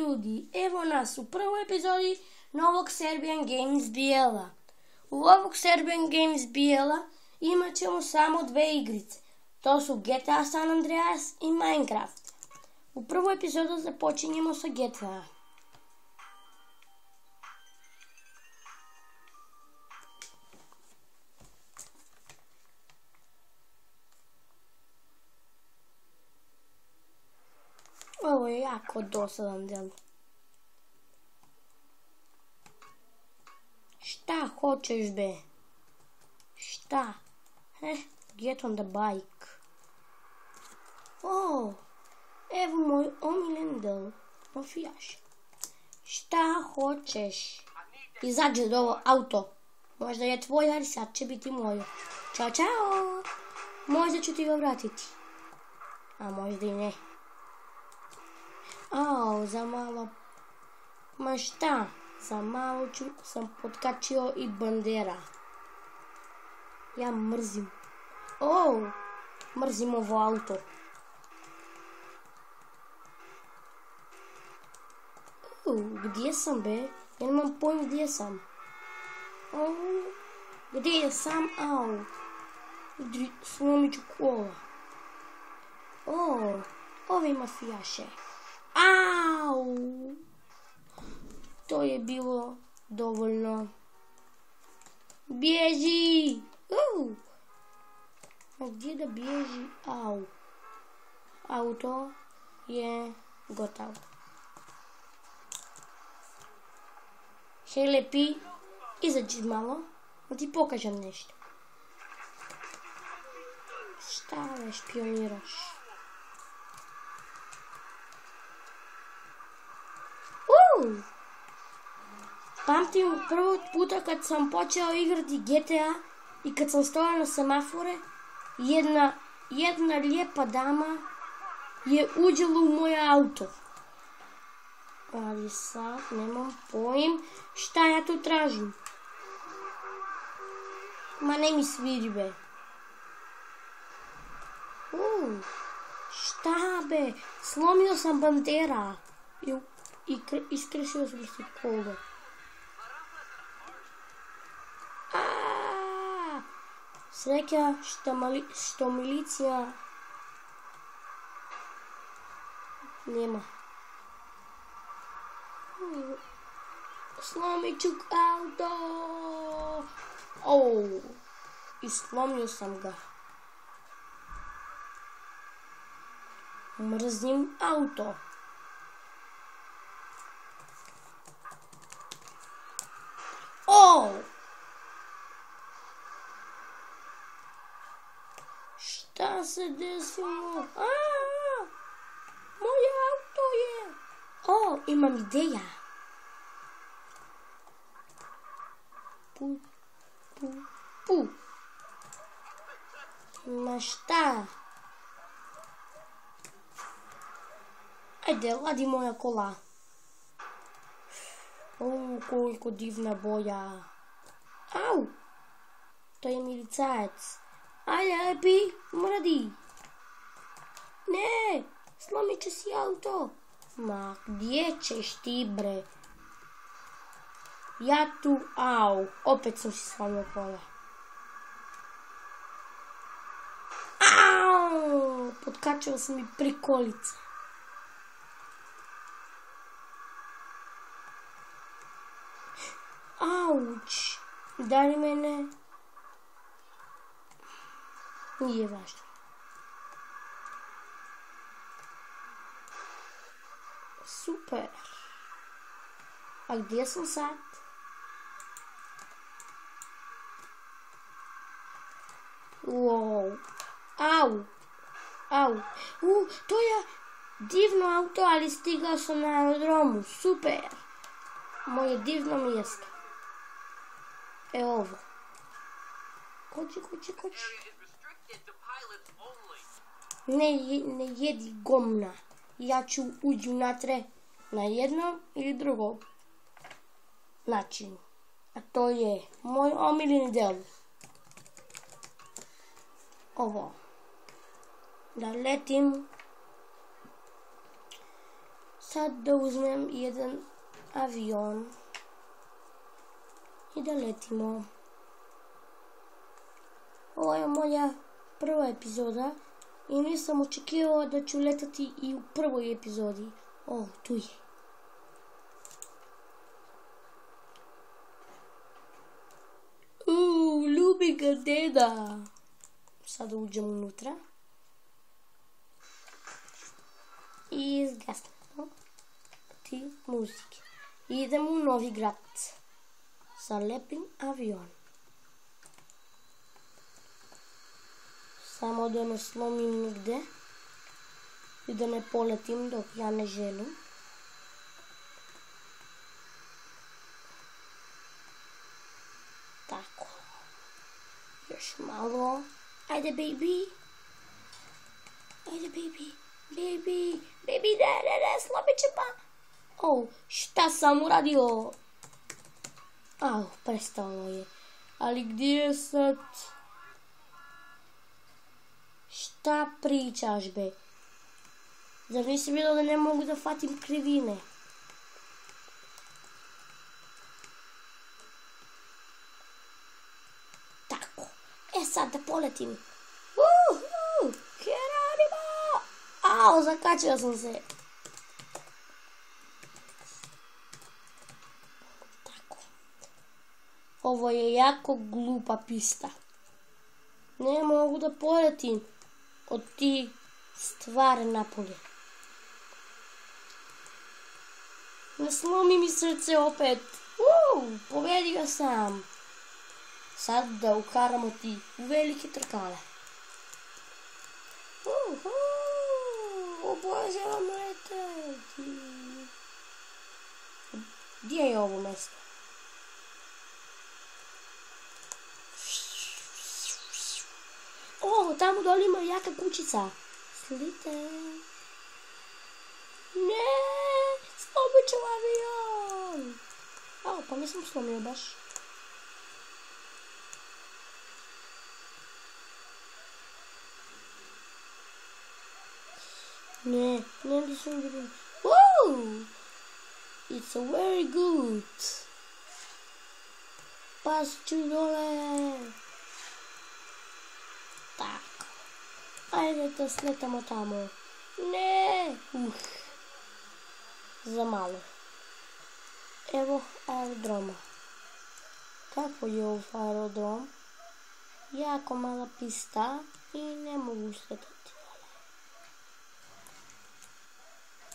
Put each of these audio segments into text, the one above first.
ljudi, evo nas u prvoj epizodi novog Serbian Games BL-a. U ovog Serbian Games BL-a imat ćemo samo dve igrice. To su GTA San Andreas i Minecraft. U prvoj epizodu započinjemo sa GTA. Ovo je jako dosadan del. Šta hoćeš be? Šta? Get on the bike. Evo moj omiljen del. Mafijaš. Šta hoćeš? Izađe od ovo auto. Možda je tvoj, ali sad će biti moje. Ćao, čao. Možda ću ti ga vratiti. A možda i ne. Za malo... Ma šta? Za malo sam potkačio i bandera. Ja mrzim. Mrzim ovo auto. Gdje sam be? Ja nemam pojma gdje sam. Gdje sam? Slomit ću kola. Ovi mafijaše. To je bilo dovoljno. Bježi! A gdje da bježi? Auto je gotovo. Hej lepi, izađi malo, da ti pokažem nešto. Šta ne špioniraš? Pamtim prvog puta kad sam počeo igrati GTA i kad sam stojao na semafore, jedna lijepa dama je uđela u moj auto. Ali sad nemam pojma šta ja tu tražim. Ma ne mi sviri be. Šta be? Slomio sam bandera i iskrešio sam si kolo. Sreća što milicija nema. Slomit ću auto. I slomio sam ga. Mrzim auto. Šta se desilo? Moje auto je. Imam ideja. Ma šta? Ajde, ladi moja kola. Koliko divna boja. To je milicajac. Ajde, lepi, mradi. Ne, slomit će si auto. Ma, gdje ćeš ti, bre? Ja tu, opet sam si slomio kola. Potkačila sam i prikolice. Auć, da li mene? Nije važno. Super. A gdje sam sad? To je divno auto, ali stigao sam na aerodromu. Super. Moje divno mjesto. Evo ovo. Koči. Ne jedi gomna. Ja ću uđi unatre na jednom ili drugom načinu. A to je moj omiljeni del. Ovo. Da letim Sad da uzmem jedan avion i da letimo. Ovo je moja prva epizoda i nisam očekivao da ću letati i u prvoj epizodi. O, tu je. Ljubi ga deda. Sada uđem unutra. I izgasnemo ti muzike. Idemo u Novi Grad. Sa lepim avionom. Samo da ne slomim nigde i da ne poletim dok ja ne želim. Tako. Još malo. Ajde, baby. Ajde, baby. Baby. Baby, ne, slomit će pa. Oh, šta sam uradio? Prestalo je. Ali gdje je sad? Šta pričaš, be? Zar nisi vidio da ne mogu da fatim krivine? Tako. Sad da poletim. Geronimo! Zakačila sam se. Tako. Ovo je jako glupa pista. Ne mogu da poletim od ti stvari napolje. Ne slomi mi srce opet. Pobedio sam. Sad da ukaramo ti u velike trkale. Obožavam leteti. Gdje je ovo mjesto? Tamo dole ima jaka kućica. Slite. Ne, slomit ću avion. Pa nisam slomio baš. Ne da sam vidio. It's a very good. Pas ću dole. Tako. Ajde da sletamo tamo. Ne. Za malo. Evo aerodroma. Kako je ovo aerodrom? Jako mala pista i ne mogu sletati.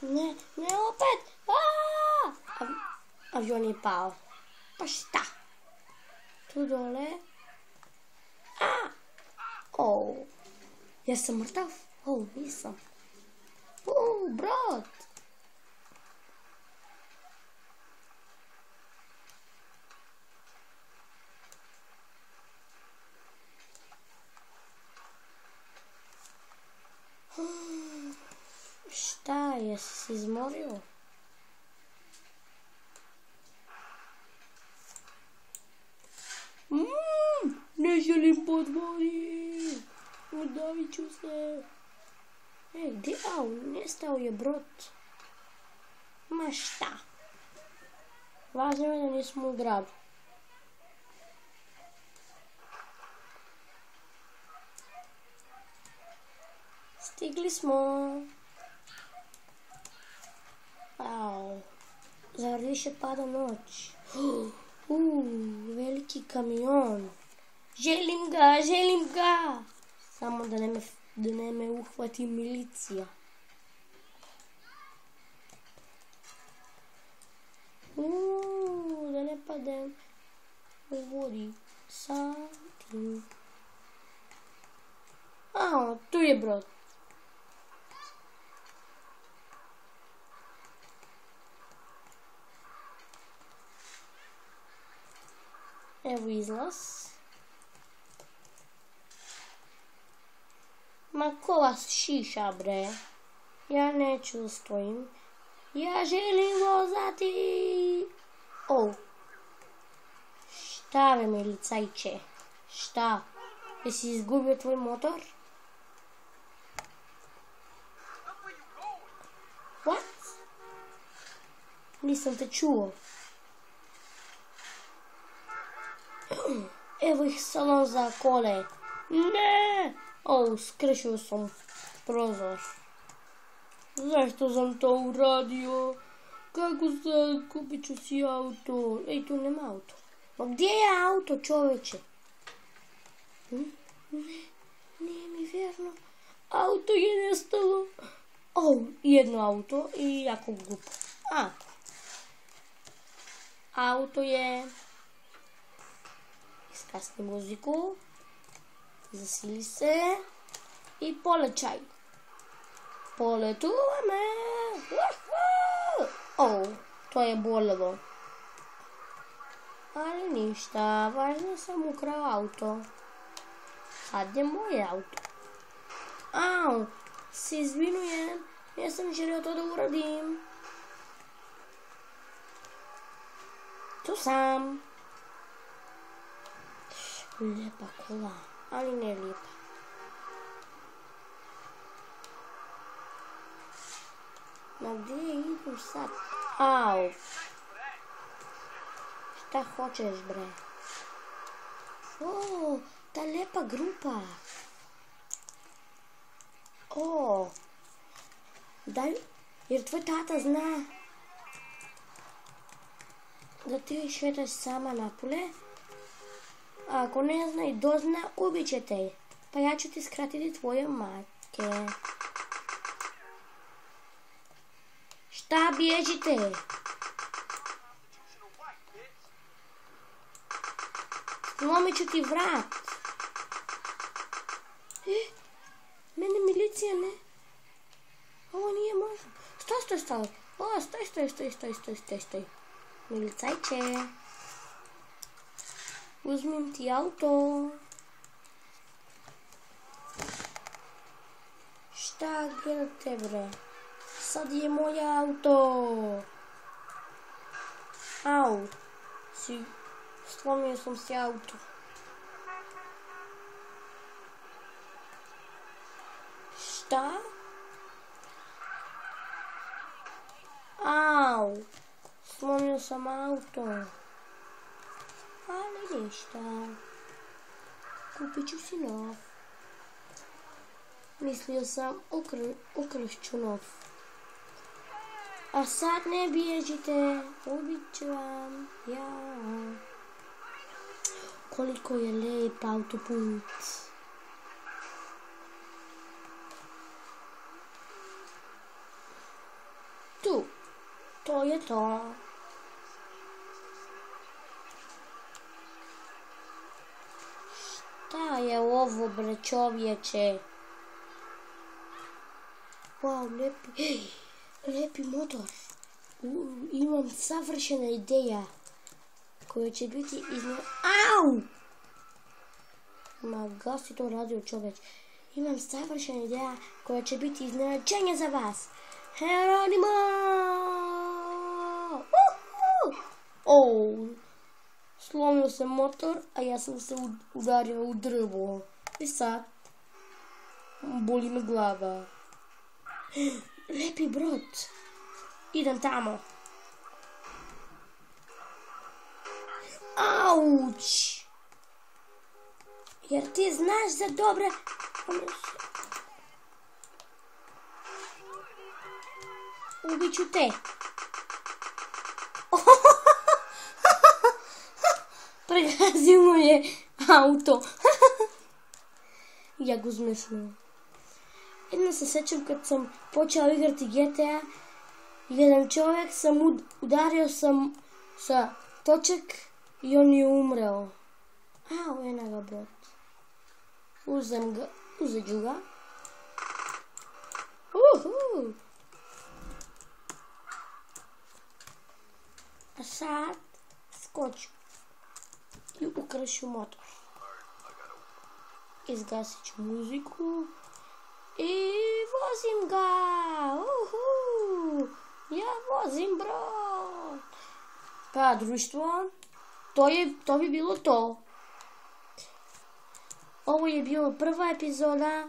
Ne, opet! Avion je pao. Pa šta? Tu dole. Jesam mrtav? Nisam. Brod! Šta, jesi se izmorio? Ne želim podmori. Udavit ću se. Gdje? Nestao je brod. Ma šta? Važno je da nismo u gradu. Stigli smo. Zar više pada noć? Veliki kamion. Želim ga. Samo da ne me uhvati milicija. Da ne padem u vodi. Satim. Tu je brod. Evo izlaz. Ma ko vas šiša, bre? Ja neću stojim. Ja želim vozati. Šta ve milicajče? Šta? Jesi izgubio tvoj motor? What? Nisam te čuo. Evo ih salon za kole. Ne! Skršio sam prozor. Zašto sam to uradio? Kako sad? Kupit ću si auto. Ej, tu nema auto. Ma gdje je auto, čoveče? Ne, nije mi vjerno. Auto je nestalo. Jedno auto i jako glupo. Auto je... Iskasni muziku. Zasili se. I polećaj. Poletuje me. To je bolelo. Ali ništa, važno sam ukrao auto. Sad je moj auto. Se izvinujem. Ja sam želio to da uradim. Tu sam. Lijepa kola, ali ne lijepa. Ma gdje idu sad? Šta hoćeš, bre? Ta lijepa grupa. Daj, jer tvoj tata zna da ti šetaš sama napolje. A ako ne zna i dozna, ubit će te. Pa ja ću ti skratiti tvoje majke. Šta bježite? Slomit ću ti vrat. Mene milicija ne. Ovo nije možno. Stoj. Milicajče. Uzmem ti auto. Šta gledate, bre? Sad je moj auto. Slomio sam si auto. Šta? Slomio sam auto. Ali ništa. Kupit ću si nov. Mislio sam ukršću nov. A sad ne bježite. Ubit ću vam. Koliko je lijep autoput. Tu. To je to. Šta je ovo, bre, čovječe? Lijepi motor. Imam savršena ideja koja će biti Ma gasi to radio, čovječ. Imam savršena ideja koja će biti iznenađenje za vas. Heronimo! Slomio se motor, a ja sam se udario u drvo. I sad boli me glava. Lijepi brod. Idem tamo. Auć! Jer ti znaš za dobre... Ubit ću te. Pregazio mu je auto. Jako smešno. Jedno se sjećam kad sam počeo igrati GTA. Jedan čovjek sam udario sam sa točak i on je umreo. Eno ga brod. Uzet ću ga. A sad skoču i ukrašu motor. Izgasit ću muziku i vozim ga. Ja vozim brod. Pa društvo, to bi bilo to. Ovo je bila prva epizoda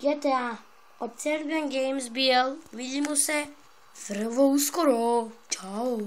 GTA od Serbian Games BL. Vidimo se Vrlo uskoro. Ćao.